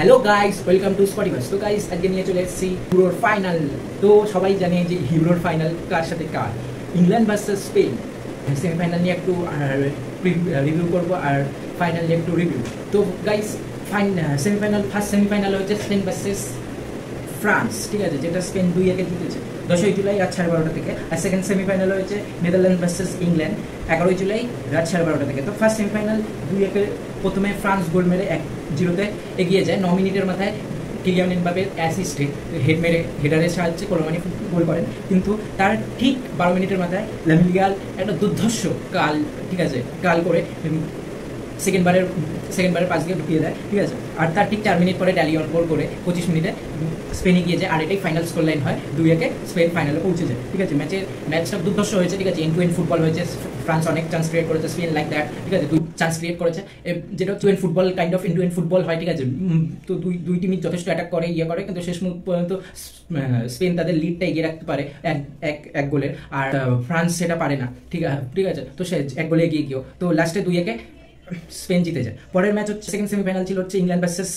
Hello guys, welcome to স্পটিভাস। তো guys, আজকে নিয়ে চলে এসেছি ইউরোর ফাইনাল। তো সবাই জানে যে ইউরোর ফাইনাল কার সাথে কার, ইংল্যান্ড ভার্সেস স্পেন। সেমিফাইনাল নিয়ে একটু রিভিউ করবো আর ফাইনাল নিয়ে একটু রিভিউ। তো গাইস, ফার্স্ট সেমিফাইনাল হচ্ছে স্পেন ভার্সেস ফ্রান্স, ঠিক আছে, যেটা স্পেন 2-1 জিতেছে 10ই জুলাই রাত 12:30 থেকে। আর সেকেন্ড সেমিফাইনাল হয়েছে নেদারল্যান্ড ভার্সেস ইংল্যান্ড 11ই জুলাই রাত 12:30 থেকে। তো ফার্স্ট সেমিফাইনাল 2-1 প্রথমে ফ্রান্স গোল মেরে 1-0 এগিয়ে যায়। 9 মিনিটের মাথায় কিলিয়ান এমবাপ্পের অ্যাসিস্টে হেডারের সাহায্যে কোলোমানি গোল করেন, কিন্তু তার ঠিক 12 মিনিটের মাথায় লামিন ইয়ামাল একটা দুর্ধর্ষ কাল করে সেকেন্ডবারের পাস দিয়ে ঢুকিয়ে দেয়, ঠিক আছে। আর তার ঠিক 4 মিনিট পরে ড্যালিয়ন গোল করে 25 মিনিটে স্পেনে গিয়ে যায়, আর এটাই ফাইনাল স্কোর লাইন হয়। 2-1 স্পেন ফাইনালে পৌঁছে যায়, ঠিক আছে। ম্যাচটা দুর্ধর্ষ হয়েছে, ঠিক আছে। এন্ড টু এন্ড ফুটবল হয়েছে। ফ্রান্স অনেক চান্স ক্রিয়েট করেছে, স্পেন লাইক দ্যাট, ঠিক আছে, 2 চান্স ক্রিয়েট করেছে, যেটা to end football kind of into end football হয়, ঠিক আছে। তো দুই টিমই যথেষ্ট অ্যাটাক করে, করে, কিন্তু শেষ মুহূর্ত পর্যন্ত স্পেন তাদের লিডটা এগিয়ে রাখতে পারে এক গোলের, আর ফ্রান্স সেটা পারে না, ঠিক আছে। তো সে এক গোলে এগিয়ে গিয়েও তো লাস্টে 2-1 স্পেন জিতে যায়। পরের ম্যাচ হচ্ছে সেকেন্ড সেমিফাইনাল ছিল হচ্ছে ইংল্যান্ড ভার্সেস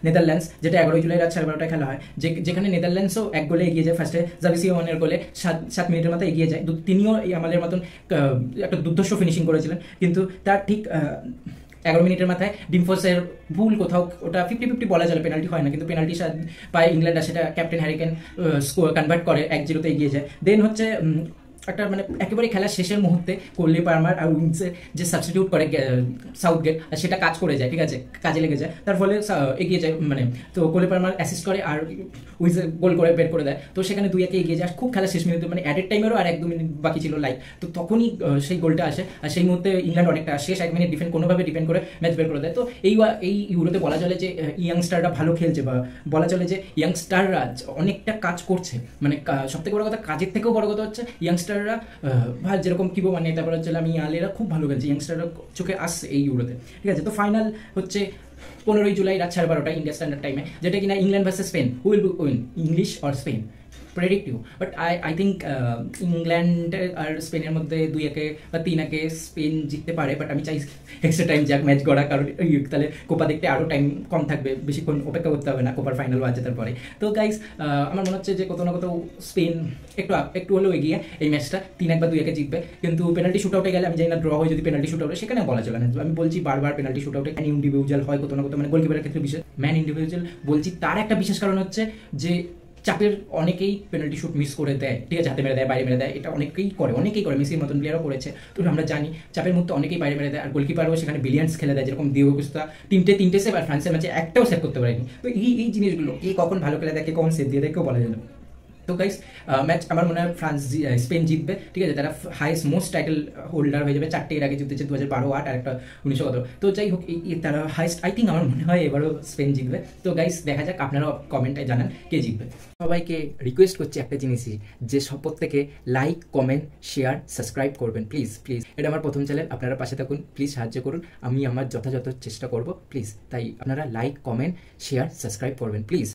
নেদারল্যান্ডস, যেটা 11ই জুলাই রাত 12:30 খেলা হয়। যেখানে নেদারল্যান্ডসও এক গোলে এগিয়ে যায়। ফার্স্টে জাভি সিমনের গোলে 7 মিনিটের মাথায় এগিয়ে যায়। তিনিও আমাদের মতন একটা দুর্ধর্ষ ফিনিশিং করেছিলেন, কিন্তু তার ঠিক 11 মিনিটের মাথায় ডিমফোসের ভুল কোথাও, ওটা 50-50 বলা চলে, পেনাল্টি হয় না, কিন্তু পেনাল্টি পায় ইংল্যান্ড, আর সেটা ক্যাপ্টেন হ্যারিকেন স্কোর কনভার্ট করে 1-0 এগিয়ে যায়। দেন হচ্ছে একটা একেবারে খেলার শেষের মুহূর্তে কোহলি, পার্মার আর উইংসের যে সাবস্টিটিউট করে সাউথগেট, সেটা কাজ করে যায়, ঠিক আছে, কাজে লেগে যায়। তার ফলে এগিয়ে যায়, তো কোহলি, পার্মার অ্যাসিস্ট করে আর উইংসের গোল করে বের করে দেয়। তো সেখানে 2-1 এগিয়ে যায়। খুব খেলার শেষ মিনিটে, অ্যাডেড টাইমেরও আর 1-2 মিনিট বাকি ছিল লাইভ, তো তখনই সেই গোলটা আসে। আর সেই মুহূর্তে ইংল্যান্ড অনেকটা শেষ 1 মিনিট কোনোভাবে ডিফেন্ড করে ম্যাচ বের করে দেয়। তো এই ইউরোতে বলা চলে যে ইয়াংস্টাররা ভালো খেলছে, বা বলা চলে যে ইয়াংস্টাররা অনেকটা কাজ করছে। সবথেকে বড় কথা, কাজের থেকেও বড় কথা হচ্ছে ইয়াংস্টাররা ভালো, যেরকম কিবো তারপর হচ্ছে আমি আলেরা খুব ভালো খেলছে, ইয়াংস্টাররা চোখে আসছে এই ইউরোতে, ঠিক আছে। তো ফাইনাল হচ্ছে 15ই জুলাই রাত 12:30 ইন্ডিয়া স্ট্যান্ডার্ড টাইমে, যেটা কিনা England versus Spain. Who will win, English or Spain? Predict you, but I think England আর স্পেনের মধ্যে 2-1 বা 3-1 স্পেন জিততে পারে, বাট আমি চাই এক্সট্রা টাইম যাক ম্যাচ গড়া, কারণ তাহলে কোপা দেখতে আরও টাইম কম থাকবে, বেশিক্ষণ অপেক্ষা করতে হবে না কোপার ফাইনাল বা জেতার পরে। তো গাইস, আমার মনে হচ্ছে যে কোথাও না কোথাও স্পেন একটু হলেও এগিয়ে এই ম্যাচটা 3-1 বা 2-1 জিতবে, কিন্তু পেনাল্টি শুট আউটে গেলে আমি জানি না, ড্র হয় যদি পেনাল্টি শুট আউটে, সেখানে বলা চলে না। আমি বলছি বারবার পেনাল্টি শুট আউটে ইন্ডিভিজুয়াল হয় কোথাও না কোথাও, গোলকিপারের ক্ষেত্রে বিশেষ ম্যান ইন্ডিভিজুয়াল বলছি। তার একটা বিশেষ কারণ হচ্ছে যে চাপের অনেকেই পেনাল্টি শুট মিস করে দেয়, ঠিক আছে, হাতে মেরে দেয়, বাইরে মেরে দেয়, এটা অনেকেই করে, মেসির মতন প্লেয়ারও করেছে। তো আমরা জানি চাপের মধ্যে অনেকেই বাইরে মেরে দেয়, আর গোলকিপারও সেখানে ব্রিলিয়ান্স খেলে দেয়, যেরকম দিয়েগো কোস্তা তিনটে সেভ, আর ফ্রান্সের ম্যাচে একটাও সেভ করতে পারেনি। তো এই জিনিসগুলো কে কখন ভালো খেলে দেয়, কে কখন সেভ দিয়ে দেয়, কেউ বলা যায় না। তো গাইস, ম্যাচ আমার মনে হয় স্পেন জিতবে, ঠিক আছে। তারা হাইয়েস্ট মোস্ট টাইটেল হোল্ডার হয়ে যাবে, 4টে এর আগে জিতেছে, 2012, 8 আর একটা 1917। তো যাই হোক, তারা হাইয়েস্ট, আই থিঙ্ক আমার মনে হয় এবারও স্পেন জিতবে। তো গাইস, দেখা যাক, আপনারাও কমেন্টে জানান কে জিতবে। সবাইকে রিকোয়েস্ট করছি একটা জিনিসই, যে প্রত্যেকে লাইক, কমেন্ট, শেয়ার, সাবস্ক্রাইব করবেন, প্লিজ। এটা আমার প্রথম চ্যানেল, আপনারা পাশে থাকুন, প্লিজ সাহায্য করুন, আমি আমার যথাযথ চেষ্টা করব, প্লিজ। তাই আপনারা লাইক, কমেন্ট, শেয়ার, সাবস্ক্রাইব করবেন, প্লিজ।